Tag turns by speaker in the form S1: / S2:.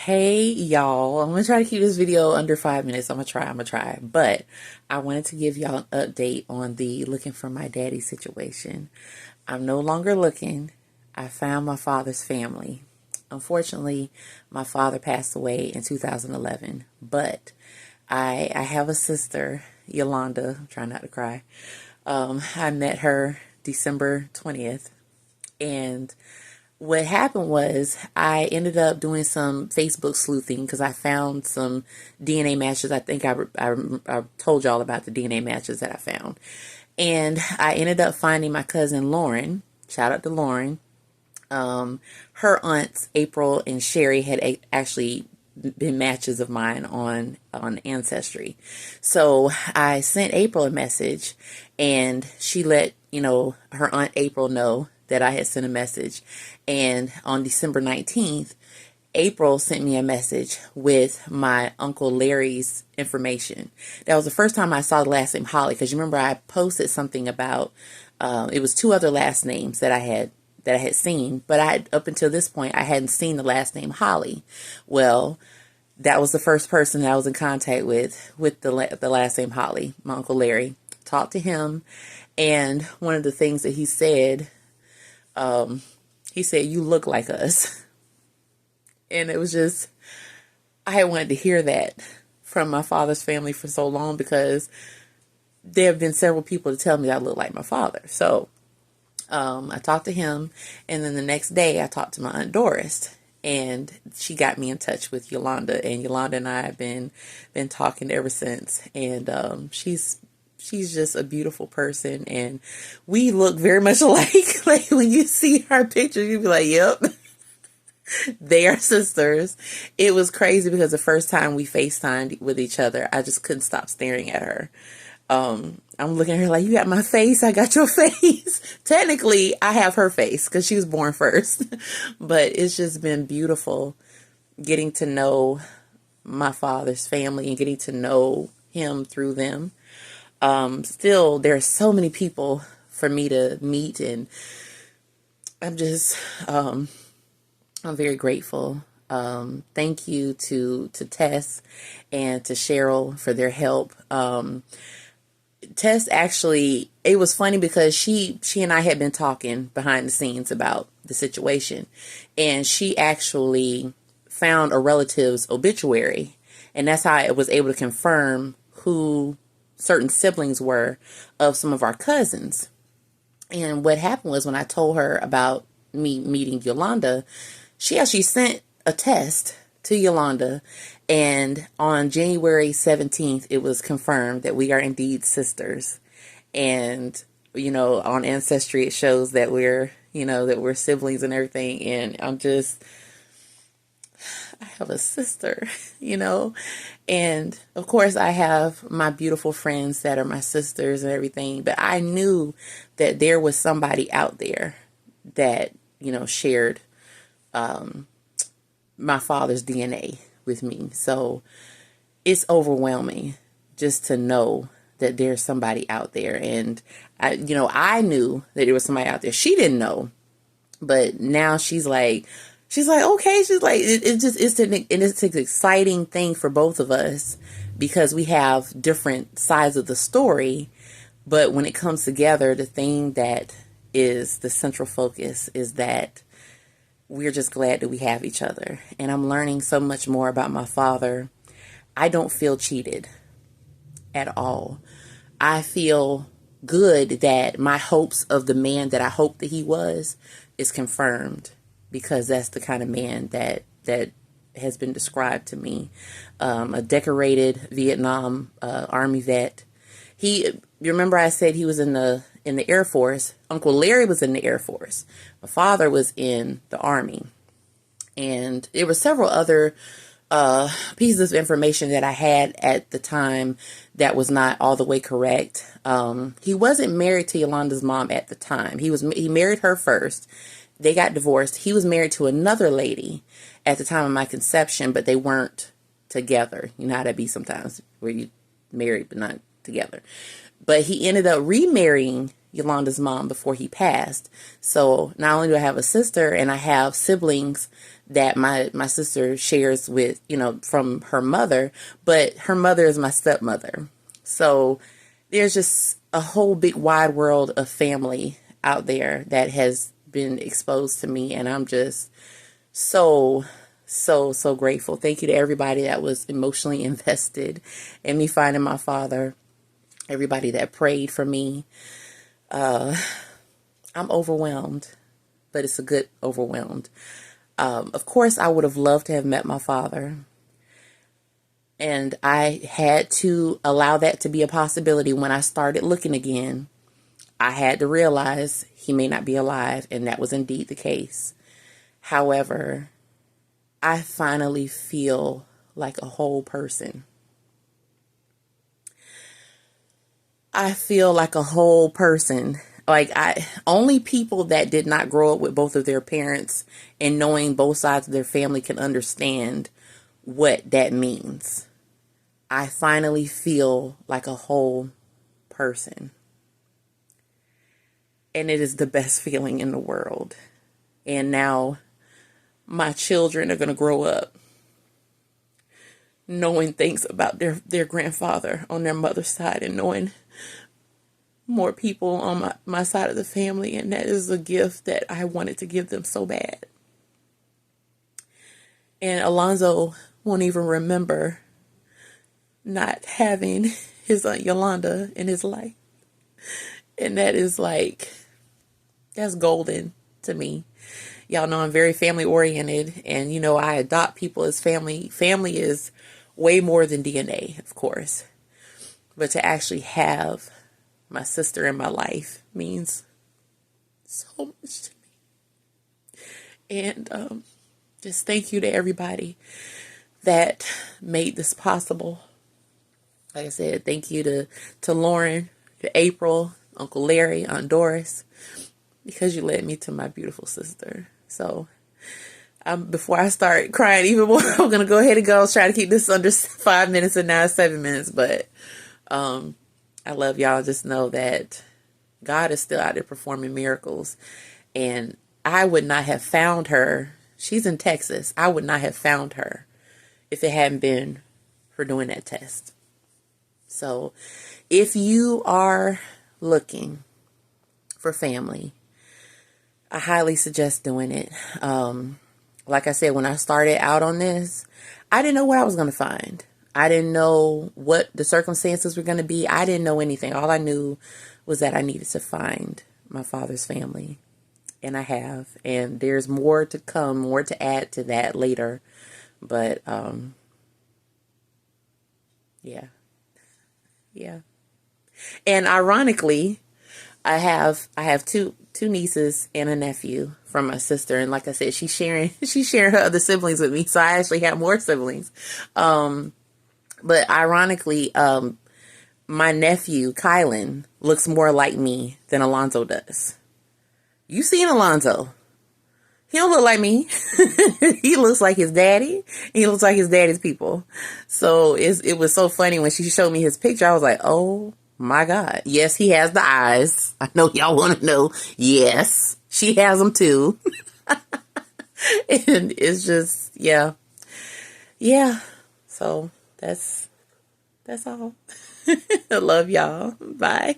S1: Hey y'all, I'm gonna try to keep this video under 5 minutes. I'm gonna try. But I wanted to give y'all an update on the looking for my daddy situation. I'm no longer looking. I found my father's family. Unfortunately, my father passed away in 2011, but I have a sister, Yolanda. I'm trying not to cry. I met her December 20th, and what happened was I ended up doing some Facebook sleuthing because I found some DNA matches. I think I told y'all about the DNA matches that I found. And I ended up finding my cousin Lauren. Shout out to Lauren. Her aunts, April and Sherry, had actually been matches of mine on Ancestry. So I sent April a message, and she let her aunt April know that I had sent a message. And on December 19th, April sent me a message with my Uncle Larry's information. That was the first time I saw the last name Holly, because you remember I posted something about it was two other last names that I had seen, but up until this point I hadn't seen the last name Holly. Well, that was the first person that I was in contact with the last name Holly, my Uncle Larry. Talked to him, and one of the things that he said, you look like us. And it was just, I had wanted to hear that from my father's family for so long, because there have been several people to tell me that I look like my father. So I talked to him, and then the next day I talked to my Aunt Doris, and she got me in touch with Yolanda, and Yolanda and I have been talking ever since. And she's just a beautiful person, and we look very much alike. Like when you see our pictures, you'll be like, yep, they are sisters. It was crazy because the first time we FaceTimed with each other, I just couldn't stop staring at her. I'm looking at her like, you got my face, I got your face. Technically, I have her face because she was born first. But it's just been beautiful getting to know my father's family and getting to know him through them. Still, there are so many people for me to meet, and I'm just, I'm very grateful. Thank you to Tess and to Cheryl for their help. Tess actually, it was funny because she and I had been talking behind the scenes about the situation, and she actually found a relative's obituary, and that's how I was able to confirm who certain siblings were of some of our cousins. And what happened was, when I told her about me meeting Yolanda, she actually sent a test to Yolanda, and on January 17th, it was confirmed that we are indeed sisters. And, on Ancestry, it shows that we're siblings and everything. And I have a sister, and of course I have my beautiful friends that are my sisters and everything. But I knew that there was somebody out there that, shared, my father's DNA with me. So it's overwhelming just to know that there's somebody out there. And I knew that there was somebody out there. She didn't know, but now she's like, okay. She's like, it's an exciting thing for both of us, because we have different sides of the story. But when it comes together, the thing that is the central focus is that we're just glad that we have each other. And I'm learning so much more about my father. I don't feel cheated at all. I feel good that my hopes of the man that I hoped that he was is confirmed, because that's the kind of man that has been described to me. A decorated Vietnam Army vet. You remember I said he was in the Air Force. Uncle Larry was in the Air Force. My father was in the Army. And there were several other pieces of information that I had at the time that was not all the way correct. He wasn't married to Yolanda's mom at the time. He married her first. They got divorced. He was married to another lady at the time of my conception, but they weren't together. You know how that be sometimes, where you married but not together. But he ended up remarrying Yolanda's mom before he passed. So not only do I have a sister, and I have siblings that my sister shares with, from her mother, but her mother is my stepmother. So there's just a whole big wide world of family out there that has been exposed to me, and I'm just so grateful. Thank you to everybody that was emotionally invested in me finding my father, everybody that prayed for me. I'm overwhelmed, but it's a good overwhelmed. Of course, I would have loved to have met my father, and I had to allow that to be a possibility. When I started looking again, I had to realize he may not be alive, and that was indeed the case. However, I finally feel like a whole person. I feel like a whole person. Like, only people that did not grow up with both of their parents and knowing both sides of their family can understand what that means. I finally feel like a whole person. And it is the best feeling in the world. And now my children are going to grow up knowing things about their grandfather on their mother's side, and knowing more people on my side of the family. And that is a gift that I wanted to give them so bad. And Alonzo won't even remember not having his Aunt Yolanda in his life. And that is that's golden to me. Y'all know I'm very family oriented, and I adopt people as family. Family is way more than DNA, of course. But to actually have my sister in my life means so much to me. And just thank you to everybody that made this possible. Like I said, thank you to Lauren, to April, Uncle Larry, Aunt Doris, because you led me to my beautiful sister. So before I start crying even more, I'm going to go ahead and go. I was trying to keep this under 5 minutes, and now it's 7 minutes. But I love y'all. Just know that God is still out there performing miracles. And I would not have found her. She's in Texas. I would not have found her if it hadn't been for doing that test. So if you are looking for family, I highly suggest doing it. Like I said, when I started out on this, I didn't know what I was going to find. I didn't know what the circumstances were going to be. I didn't know anything. All I knew was that I needed to find my father's family. And I have. And there's more to come, more to add to that later. But, yeah. And ironically, I have two nieces and a nephew from my sister, and like I said, she's sharing her other siblings with me, so I actually have more siblings. But ironically, my nephew Kylan looks more like me than Alonzo does. You seen Alonzo? He don't look like me. He looks like his daddy. He looks like his daddy's people. So it was so funny when she showed me his picture. I was like, oh my God. Yes, he has the eyes. I know y'all want to know. Yes, she has them too. And it's just, yeah. So that's all. I love y'all. Bye.